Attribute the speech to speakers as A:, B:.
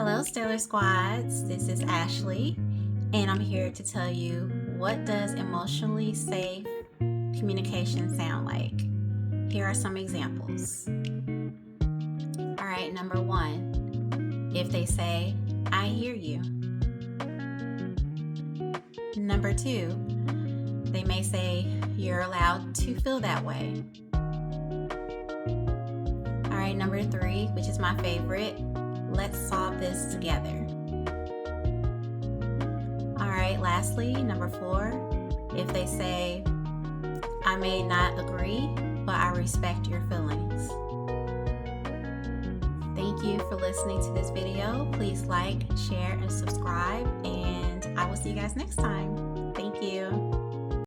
A: Hello, Stellar Squads. This is Ashley, and I'm here to tell you what does emotionally safe communication sound like. Here are some examples. All right, number one, if they say, "I hear you." Number two, they may say, "You're allowed to feel that way." All right, number three, which is my favorite, "Let's solve this together." All right, lastly, number four, if they say, "I may not agree, but I respect your feelings." Thank you for listening to this video. Please like, share, and subscribe, and I will see you guys next time. Thank you.